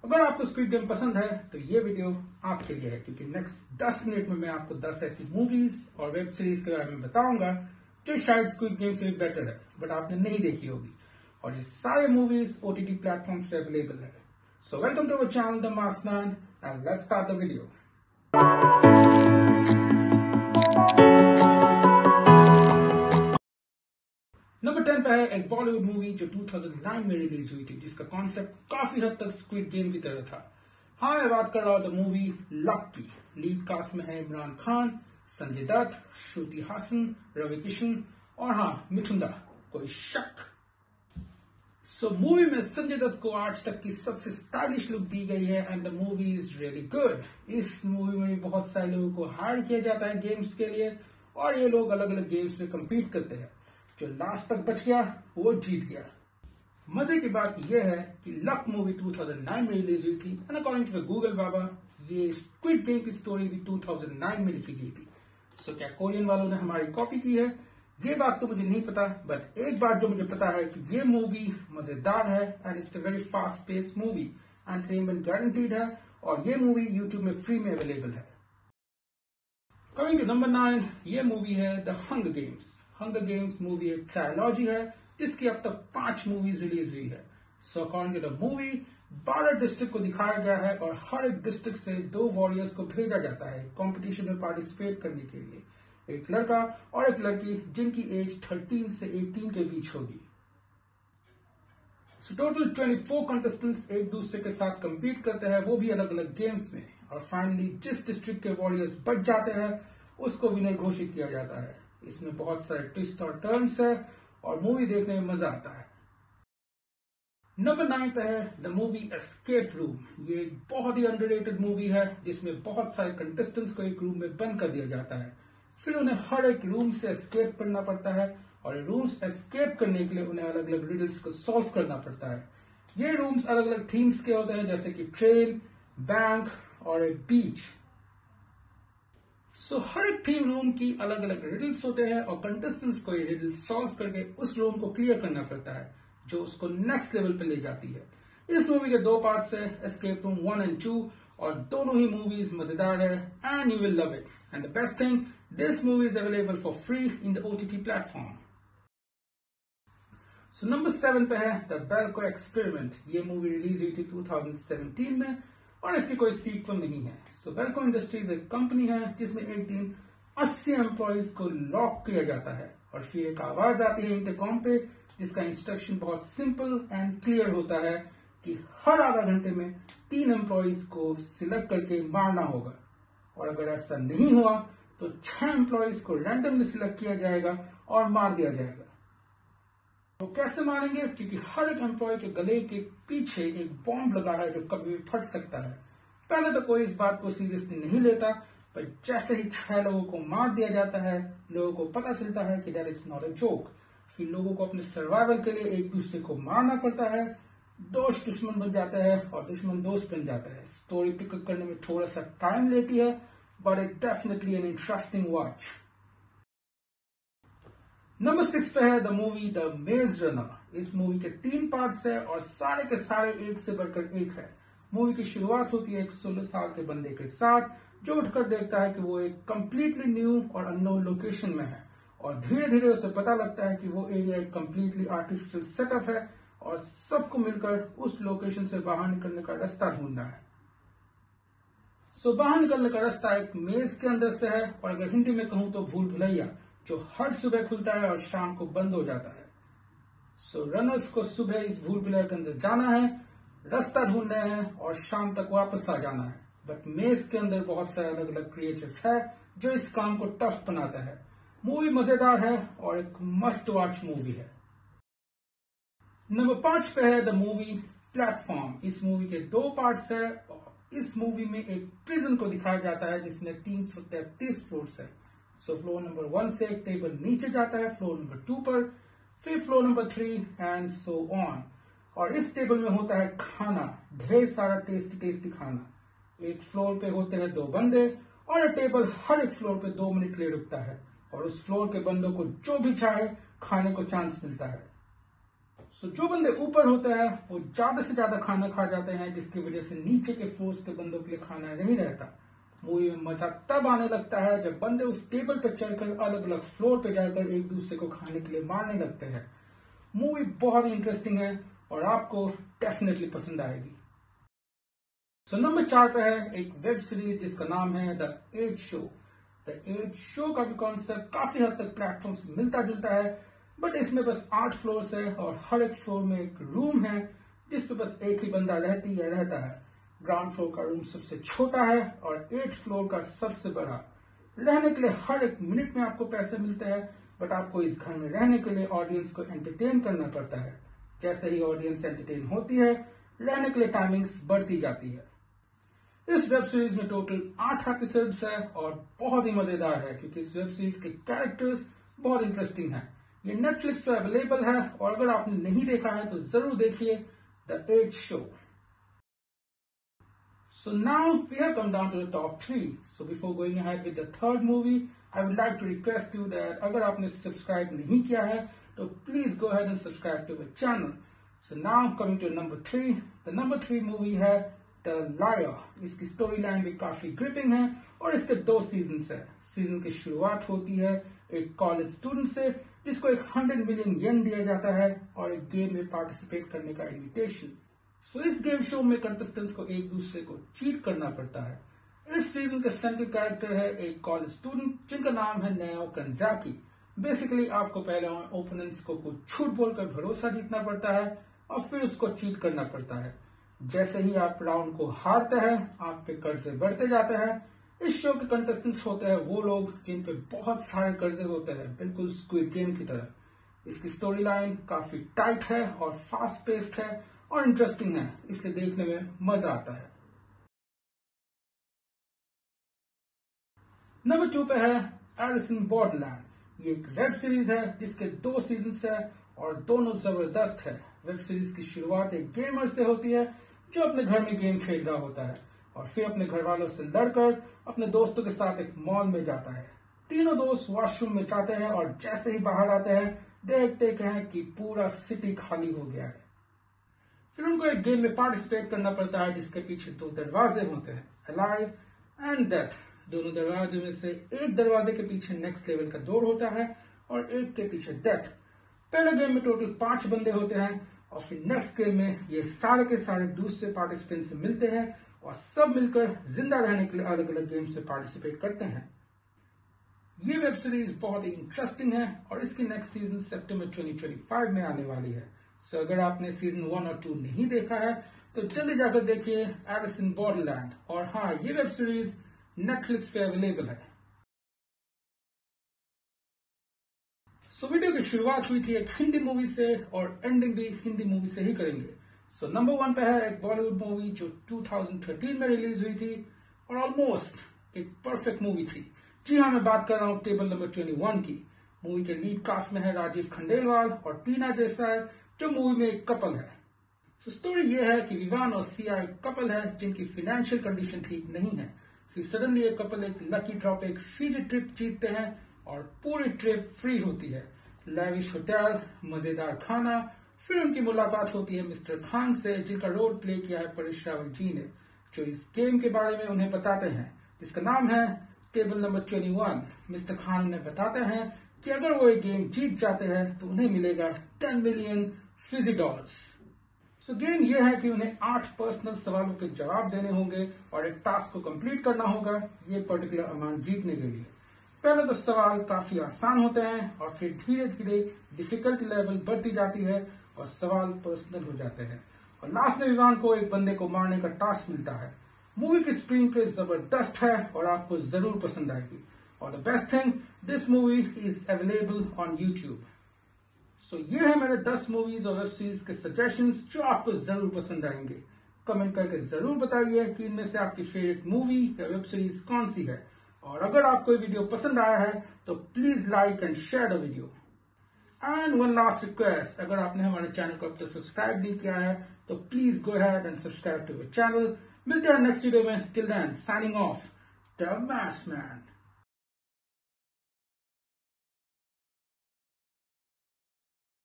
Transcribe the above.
अगर आपको squid game पसंद है तो ये वीडियो आपके लिए है, क्योंकि नेक्स्ट 10 मिनट में मैं आपको 10 ऐसी मूवीज और वेब सीरीज के बारे में बताऊंगा जो शायद स्क्विड गेम से बेटर है बट आपने नहीं देखी होगी, और ये सारे मूवीज OTT प्लेटफॉर्म पे अवेलेबल है। So welcome to our channel the mass man and let's start the video. Number 10 पे है एक बॉलीवुड मूवी जो 2009 में रिलीज हुई थी, जिसका कॉन्सेप्ट काफी हद तक स्क्विड गेम की तरह था। हाँ, मैं बात कर रहा हूं द मूवी लक की। लीड कास्ट में है इमरान खान, संजय दत्त, श्रुति हासन, रवि किशन और हाँ, मिथुन दा। कोई शक? मूवी में संजय दत्त को आज तक की सबसे स्टाइलिश लुक दी गई है and the movie is really good. इस मूवी में बहुत सारे लोगों को हायर किया जाता है गेम्स के लिए और ये लोग अलग अलग गेम्स में कम्पीट करते हैं। जो लास्ट तक बच गया वो जीत गया। मजे की बात यह है कि लक मूवी 2009 में रिलीज हुई थी एंड अकॉर्डिंग टू गूगल बाबा ये स्क्विड गेम की स्टोरी भी 2009 में लिखी गई थी। क्या कोरियन वालों ने हमारी कॉपी की है? ये बात तो मुझे नहीं पता, बट एक बात जो मुझे पता है कि ये मूवी मजेदार है and it's a very fast pace movie, entertainment guaranteed है और ये मूवी यूट्यूब में फ्री में अवेलेबल है। कमिंग टू नंबर 9, ये मूवी है the hunger games. Hunger games movie एक ट्रायलॉजी है जिसकी अब तक 5 मूवीज रिलीज हुई है। According to the movie 12 district को दिखाया गया है और हर एक डिस्ट्रिक्ट से 2 वॉरियर्स को भेजा जाता है कंपटीशन में पार्टिसिपेट करने के लिए, एक लड़का और एक लड़की जिनकी एज 13 से 18 के बीच होगी। टोटल 24 कंटेस्टेंट्स एक दूसरे के साथ कंपीट करते हैं, वो भी अलग अलग गेम्स में, और फाइनली जिस डिस्ट्रिक्ट के वॉरियर्स बच जाते हैं उसको विनर घोषित किया जाता है। इसमें बहुत सारे ट्विस्ट और टर्न्स है और मूवी देखने में मजा आता है। नंबर 9 पे है द मूवी एस्केप रूम। ये एक बहुत ही अंडररेटेड मूवी है जिसमें बहुत सारे कंटेस्टेंट्स को एक रूम में बंद कर दिया जाता है, फिर उन्हें हर एक रूम से एस्केप करना पड़ता है और रूम्स एस्केप करने के लिए उन्हें अलग अलग रिडल्स को सॉल्व करना पड़ता है। ये रूम्स अलग अलग थीम्स के होते हैं, जैसे कि ट्रेन, बैंक और एक बीच। हर एक थीम रूम की अलग अलग रिडल्स होते हैं और कंटेस्टेंट्स को ये रिडल्स सॉल्व करके उस रूम को क्लियर करना पड़ता है, जो उसको नेक्स्ट लेवल पे ले जाती है। इस मूवी के 2 पार्ट्स है, एस्केप रूम 1 and 2, और दोनों ही मूवीज मजेदार है and you will love it. And the best thing, this movie is available for free in the OTT platform. Number 7 पे है द बेल्को एक्सपेरिमेंट। ये मूवी रिलीज हुई थी 2017 में और इसकी कोई सीक्वल नहीं है। बेल्को इंडस्ट्रीज एक कंपनी है जिसमें एक दिन 80 एम्प्लॉइज को लॉक किया जाता है और फिर एक आवाज आती है इंटरकॉम पे जिसका इंस्ट्रक्शन बहुत सिंपल एंड क्लियर होता है कि हर आधा घंटे में 3 एम्प्लॉइज को सिलेक्ट करके मारना होगा, और अगर ऐसा नहीं हुआ तो 6 एम्प्लॉइज को रैंडमली सिलेक्ट किया जाएगा और मार दिया जाएगा। तो कैसे मारेंगे? क्योंकि हर एक एम्प्लॉय के गले के पीछे एक बॉम्ब लगा है जो कभी भी फट सकता है। पहले तो कोई इस बात को सीरियसली नहीं लेता, पर जैसे ही 6 लोगों को मार दिया जाता है लोगों को पता चलता है कि that is not a joke. फिर लोगों को अपने सर्वाइवल के लिए एक दूसरे को मारना पड़ता है, दोस्त दुश्मन बन जाते हैं और दुश्मन दोस्त बन जाता है। स्टोरी पिकअप करने में थोड़ा सा टाइम लेती है, but it definitely an interesting watch. Number 6 पे है द मूवी द मेज रनर। इस मूवी के 3 पार्ट्स है और सारे के सारे एक से बढ़कर एक है। मूवी की शुरुआत होती है एक 16 साल के बंदे के साथ जो उठकर देखता है कि वो एक कंप्लीटली न्यू और अननोन लोकेशन में है, और धीरे धीरे उसे पता लगता है कि वो एरिया एक कंप्लीटली आर्टिफिशियल सेटअप है और सबको मिलकर उस लोकेशन से बाहर निकलने का रास्ता ढूंढना है। बाहर निकलने का रास्ता एक मेज के अंदर से है, और अगर हिंदी में कहूं तो भूल भुलैया, जो हर सुबह खुलता है और शाम को बंद हो जाता है। रनर्स को सुबह इस भूल भुलैया के अंदर जाना है, रास्ता ढूंढना है और शाम तक वापस आ जाना है। बट मेज के अंदर बहुत सारे अलग अलग क्रिएचर्स है जो इस काम को टफ बनाता है। मूवी मजेदार है और एक मस्ट वॉच मूवी है। नंबर 5 पे है द मूवी प्लेटफॉर्म। इस मूवी के 2 पार्ट्स है और इस मूवी में एक प्रिजन को दिखाया जाता है जिसमें 333 फ्लोर्स है। फ्लोर नंबर 1 से एक टेबल नीचे जाता है फ्लोर नंबर 2 पर, फिर floor number 3 and so on. और इस टेबल में होता है खाना, ढेर सारा टेस्टी खाना। एक फ्लोर पे होते हैं 2 बंदे और टेबल हर एक फ्लोर पे 2 मिनट के लिए रुकता है और उस फ्लोर के बंदों को जो भी चाहे खाने को चांस मिलता है। जो बंदे ऊपर होते हैं वो ज्यादा से ज्यादा खाना खा जाते हैं, जिसकी वजह से नीचे के फ्लोर्स के बंदों के लिए खाना नहीं रहता। मूवी में मजा तब आने लगता है जब बंदे उस टेबल पर चढ़कर अलग अलग फ्लोर पे जाकर एक दूसरे को खाने के लिए मारने लगते हैं। मूवी बहुत ही इंटरेस्टिंग है और आपको डेफिनेटली पसंद आएगी। नंबर 4 पे है एक वेब सीरीज जिसका नाम है the edge show. The edge show का भी कॉन्सेप्ट काफी हद तक प्लेटफॉर्म से मिलता जुलता है, बट इसमें बस 8 फ्लोर्स है और हर एक फ्लोर में एक रूम है जिसपे बस एक ही बंदा रहता है। ग्राउंड फ्लोर का रूम सबसे छोटा है और 8th फ्लोर का सबसे बड़ा। रहने के लिए हर एक मिनट में आपको पैसे मिलते हैं, बट आपको इस घर में रहने के लिए ऑडियंस को एंटरटेन करना पड़ता है। जैसे ही ऑडियंस एंटरटेन होती है, रहने के लिए टाइमिंग्स बढ़ती जाती है। इस वेब सीरीज में टोटल 8 एपिसोड्स है और बहुत ही मजेदार है क्योंकि इस वेब सीरीज के कैरेक्टर्स बहुत इंटरेस्टिंग हैं। ये नेटफ्लिक्स पे अवेलेबल है और अगर आपने नहीं देखा है तो जरूर देखिए the edge show. So now we have come down to the top 3. So before going ahead with the third movie, I would like to request you that अगर आपने सब्सक्राइब नहीं किया है तो please go ahead and subscribe to the channel. So now coming to number 3. The number 3 movie है The Liar. इसकी story line भी काफी ग्रिपिंग है और इसके 2 सीजन्स है। सीजन की शुरुआत होती है एक कॉलेज स्टूडेंट से जिसको एक 100 मिलियन येन दिया जाता है और एक गेम में पार्टिसिपेट करने का इन्विटेशन। इस गेम शो में कंटेस्टेंट्स को एक दूसरे को चीट करना पड़ता है। इस सीजन के सेंट्रल कैरेक्टर है एक कॉलेज स्टूडेंट जिनका नाम है नाओ कांजाकी। बेसिकली आपको पहले ओपोनेंट्स को कुछ झूठ बोलकर भरोसा जीतना पड़ता है और फिर उसको चीट करना पड़ता है। जैसे ही आप राउंड को हारते हैं, आप पे कर्जे बढ़ते जाते हैं। इस शो के कंटेस्टेंट्स होते हैं वो लोग जिन पे बहुत सारे कर्जे होते हैं, बिल्कुल स्क्विड गेम की तरह। इसकी स्टोरी लाइन काफी टाइट है और फास्ट पेस्ड है और इंटरेस्टिंग है, इसलिए देखने में मजा आता है। नंबर 2 पे है एलिस इन बॉर्डरलैंड। ये एक वेब सीरीज है जिसके 2 सीजन्स है और दोनों जबरदस्त है। वेब सीरीज की शुरुआत एक गेमर से होती है जो अपने घर में गेम खेल रहा होता है और फिर अपने घर वालों से लड़कर अपने दोस्तों के साथ एक मॉल में जाता है। तीनों दोस्त वॉशरूम में जाते हैं और जैसे ही बाहर आते हैं देखते हैं कि पूरा सिटी खाली हो गया है। फिर उनको एक गेम में पार्टिसिपेट करना पड़ता है जिसके पीछे 2 दरवाजे होते हैं, अलाइव एंड डेथ। दोनों दरवाजे में से एक दरवाजे के पीछे नेक्स्ट लेवल का डोर होता है और एक के पीछे डेथ। पहले गेम में टोटल 5 बंदे होते हैं और फिर नेक्स्ट गेम में ये सारे के सारे दूसरे पार्टिसिपेंट से मिलते हैं और सब मिलकर जिंदा रहने के लिए अलग अलग गेम्स में पार्टिसिपेट करते हैं। ये वेब सीरीज बहुत ही इंटरेस्टिंग है और इसकी नेक्स्ट सीजन सितंबर 2025 में आने वाली है। अगर आपने सीजन 1 और 2 नहीं देखा है तो जल्दी जाकर देखिए एलिस इन बॉर्डरलैंड। और हाँ, ये वेब सीरीज नेटफ्लिक्स पे अवेलेबल है। वीडियो की शुरुआत हुई थी एक हिंदी मूवी से और एंडिंग भी हिंदी मूवी से ही करेंगे। नंबर 1 पे है एक बॉलीवुड मूवी जो 2013 में रिलीज हुई थी और ऑलमोस्ट एक परफेक्ट मूवी थी। जी हाँ, मैं बात कर रहा हूँ टेबल नंबर 21 की। मूवी के लीड कास्ट में है राजीव खंडेलवाल और टीना देसाई जो मूवी में एक कपल है। स्टोरी ये है कि विवान और सिया एक कपल है जिनकी फाइनेंशियल कंडीशन ठीक नहीं है। फिर सडनली एक कपल एक लकी ड्रॉ पे एक फीजी ट्रिप जीतते हैं और पूरी ट्रिप फ्री होती है। लैविश होटल, मजेदार खाना। फिर उनकी मुलाकात होती है मिस्टर खान से जिनका रोल प्ले किया है परेश रावल जी ने, जो इस गेम के बारे में उन्हें बताते हैं जिसका नाम है टेबल नंबर 21। मिस्टर खान उन्हें बताते हैं कि अगर वो एक गेम जीत जाते हैं तो उन्हें मिलेगा 10 मिलियन फिजी डॉलर्स। गेम ये है कि उन्हें 8 पर्सनल सवालों के जवाब देने होंगे और एक टास्क को कंप्लीट करना होगा ये पर्टिकुलर अमाउंट जीतने के लिए। पहले तो सवाल काफी आसान होते हैं और फिर धीरे धीरे डिफिकल्टी लेवल बढ़ती जाती है और सवाल पर्सनल हो जाते हैं और लास्ट में विवान को एक बंदे को मारने का टास्क मिलता है। मूवी की स्क्रीन प्ले जबरदस्त है और आपको जरूर पसंद आएगी। और the best thing, this movie is available on YouTube. ये है मेरे 10 मूवीज और वेब सीरीज के सजेशंस जो आपको जरूर पसंद आएंगे। कमेंट करके जरूर बताइए कि इनमें से आपकी फेवरेट मूवी या वेब सीरीज कौन सी है। और अगर आपको ये वीडियो पसंद आया है तो please like and share the video. And one last request, अगर आपने हमारे चैनल को अब तक सब्सक्राइब नहीं किया है तो please go ahead and subscribe to the channel. मिलते हैं नेक्स्ट वीडियो में। Till then, signing off, the maths man.